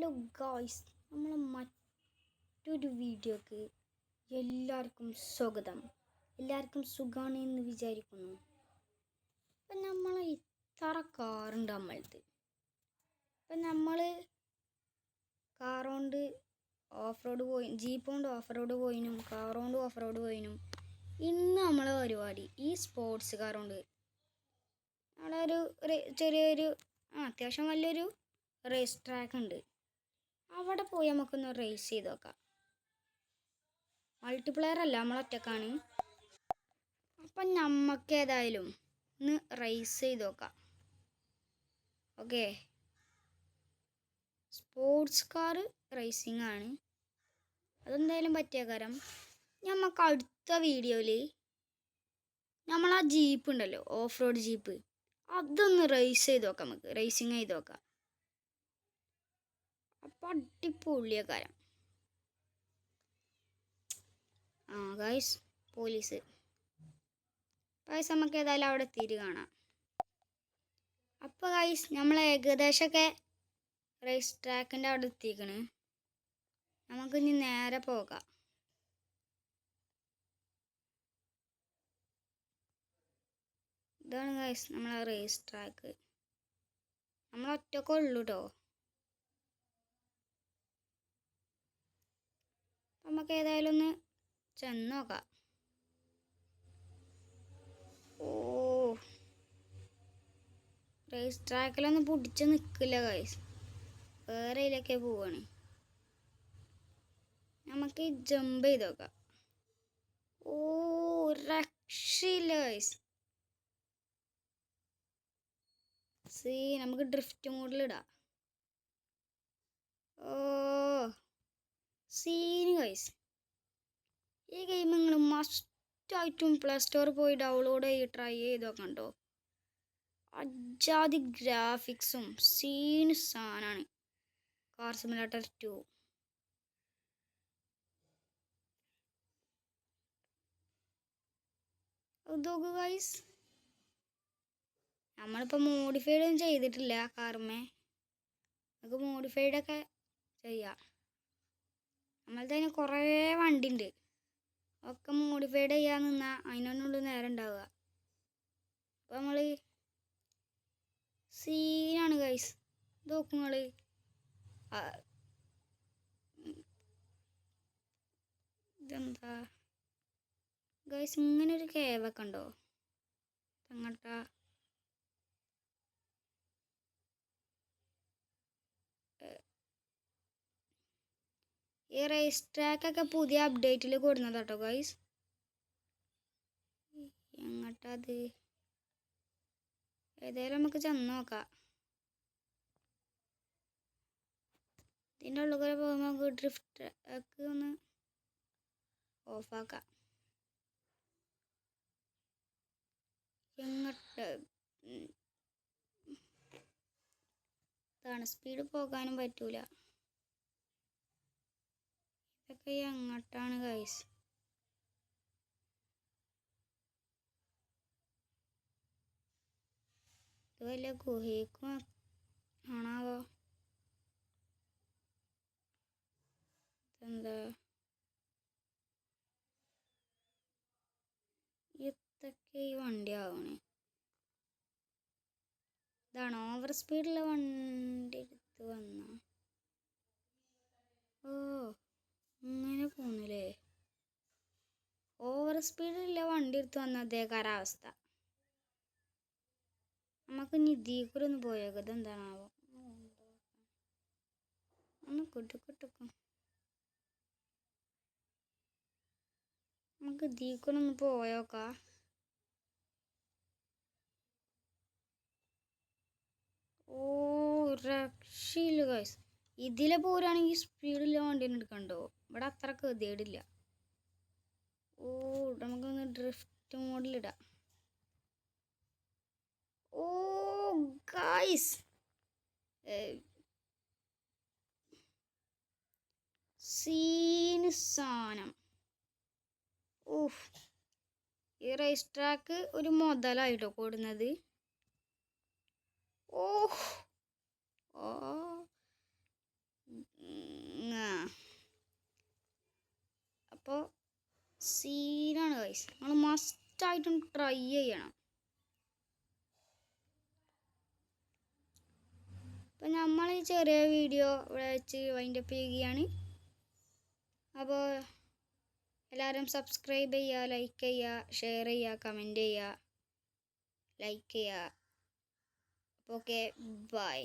Hello guys, നമ്മൾ മറ്റൊരു വീഡിയോക്ക് എല്ലാവർക്കും സ്വാഗതം. എല്ലാവർക്കും സുഖമാണ് എന്ന് വിചാരിക്കുന്നു. അപ്പം നമ്മൾ ഇത്ര കാറുണ്ട് നമ്മളത്. അപ്പം നമ്മൾ കാർ കൊണ്ട് ഓഫ് റോഡ് പോയി, ജീപ്പ് കൊണ്ട് ഓഫ് റോഡ് പോയിനും കാർ കൊണ്ട് ഓഫ് റോഡ് പോയിനും. ഇന്ന് നമ്മളെ പരിപാടി ഈ സ്പോർട്സ് കാർ കൊണ്ട് അവിടെ ഒരു ചെറിയൊരു അത്യാവശ്യം വലിയൊരു റേസ് ട്രാക്ക് ഉണ്ട്. അവിടെ പോയി നമുക്കൊന്ന് റേസ് ചെയ്ത് നോക്കാം. മൾട്ടിപ്ലെയർ അല്ല, നമ്മളൊറ്റക്കാണ്. അപ്പം നമുക്ക് ഏതായാലും ഒന്ന് റേസ് ചെയ്ത് നോക്കാം. ഓക്കെ, സ്പോർട്സ് കാർ റേസിംഗ് ആണ്. അതെന്തായാലും പറ്റിയ കാര്യം നമുക്ക് അടുത്ത വീഡിയോയിൽ നമ്മൾ ആ ജീപ്പ് ഉണ്ടല്ലോ, ഓഫ് റോഡ് ജീപ്പ്, അതൊന്ന് റേസ് ചെയ്ത് നോക്കാം. നമുക്ക് റേസിങ് ചെയ്ത് നോക്കാം. അപ്പം അടിപൊളിയ കാര്യം. ഗൈസ്, പോലീസ് ഗൈസ്, നമുക്ക് ഏതായാലും അവിടെ എത്തിയിട്ട് കാണാം. അപ്പോൾ ഗൈസ്, നമ്മൾ ഏകദേശമൊക്കെ റേസ് ട്രാക്കിൻ്റെ അവിടെ എത്തിക്കണ്. നമുക്കിനി നേരെ പോകാം. ഇതാണ് ഗൈസ് നമ്മളെ റേസ് ട്രാക്ക്. നമ്മളൊറ്റക്കെ ഉള്ളൂ കേട്ടോ. നമുക്ക് ഏതായാലും ഒന്ന് ചെന്ന് നോക്കാം. ഓ, റേസ് ട്രാക്കിലൊന്നും പിടിച്ച് നിൽക്കില്ല ഗൈസ്, വേറെ ഇതിലൊക്കെ പോവാണ്. നമുക്ക് ജമ്പ് ചെയ്ത് നോക്കാം. ഓ, രക്ഷയില്ല ഗൈസ്. നമുക്ക് ഡ്രിഫ്റ്റ് മോഡിലിടാം. ഓ, സീന് ഗൈസ്. ഈ ഗെയിം നിങ്ങൾ മസ്റ്റായിട്ടും പ്ലേ സ്റ്റോറിൽ പോയി ഡൗൺലോഡ് ചെയ്ത് ട്രൈ ചെയ്ത് നോക്കണ്ടോ. അജാതി ഗ്രാഫിക്സും സീന് സാധനമാണ് കാർ സിമുലേറ്റർ 2. നോക്കൂ ഗൈസ്, നമ്മളിപ്പോൾ മോഡിഫൈഡ് ഒന്നും ചെയ്തിട്ടില്ല കാറുമേ. നമുക്ക് മോഡിഫൈഡൊക്കെ ചെയ്യാം. നമ്മളതിന് കുറേ വണ്ടി ഉണ്ട്. ഒക്കെ മോഡിഫൈഡ് ചെയ്യാൻ നിന്നാൽ അതിനൊന്നുള്ളൂ നേരം ഉണ്ടാവുക. അപ്പോൾ നമ്മൾ സീനാണ് ഗൈസ്. നോക്കും നിങ്ങൾ, ഇതെന്താ ഗൈസ്, ഇങ്ങനെ ഒരു കേവൊക്കെ ഉണ്ടോ അങ്ങോട്ടാ? ഈ റേസ് ട്രാക്കൊക്കെ പുതിയ അപ്ഡേറ്റിൽ കൊടുക്കുന്നത് കേട്ടോ ഗൈസ്. എങ്ങോട്ടത്? ഏതായാലും നമുക്ക് ചെന്ന് നോക്കാം. ഇതിൻ്റെ ഉള്ളിൽ കൂടെ പോകുമ്പോൾ നമുക്ക് ഡ്രിഫ്റ്റ് ഒക്കെ ഒന്ന് ഓഫാക്കാം. എങ്ങോട്ട് ഇതാണ് സ്പീഡ് പോകാനും പറ്റൂല. ഇതൊക്കെ എങ്ങോട്ടാണ് ഗൈസ്? ഇത് വല്ല ഗുഹയ്ക്കും ആണാവോ? ഇതെന്താ ഇതൊക്കെ ഈ വണ്ടി ആവണേ? ഇതാണ് ഓവർ സ്പീഡുള്ള വണ്ടി എടുത്ത് വന്ന. ഓ, ഇങ്ങനെ പോന്നില്ലേ? ഓവർ സ്പീഡിലുള്ള വണ്ടി എടുത്ത് വന്ന അതേകാരാവസ്ഥ. നമുക്ക് ഇനി ഇതിൽ കൂടെ ഒന്ന് പോയേക്കാം. ഇതെന്താണാവോ? ഒന്ന് കിട്ടുക്കും. നമുക്ക് ഇതിൽ കൂടെ ഒന്ന് പോയോക്കാം. ഓ, രക്ഷയില്ല ഗൈസ്. ഇതിലെ പോരാണെങ്കിൽ സ്പീഡില്ല വണ്ടീനെ എടുക്കണ്ടോ? ഇവിടെ അത്ര ഗതികേടില്ല. ഓ, നമുക്കൊന്ന് ഡ്രിഫ്റ്റ് മോഡിലിടാം. ഓ ഗൈസ്, സീന് സാധനം. ഓഹ്, ഈ റേസ് ട്രാക്ക് ഒരു മുതലായിട്ടോ കൂടുന്നത്. ഓഹ്, ഓ സീനാണ് ഗൈസ്. നിങ്ങൾ മസ്റ്റായിട്ടും ട്രൈ ചെയ്യണം. അപ്പം നമ്മൾ ഈ ചെറിയ വീഡിയോ ഇവിടെ വെച്ച് വൈൻഡപ്പ് ചെയ്യുകയാണ്. അപ്പോൾ എല്ലാവരും സബ്സ്ക്രൈബ് ചെയ്യുക, ലൈക്ക് ചെയ്യുക, ഷെയർ ചെയ്യുക, കമൻറ്റ് ചെയ്യുക, ലൈക്ക് ചെയ്യുക. Okay, by.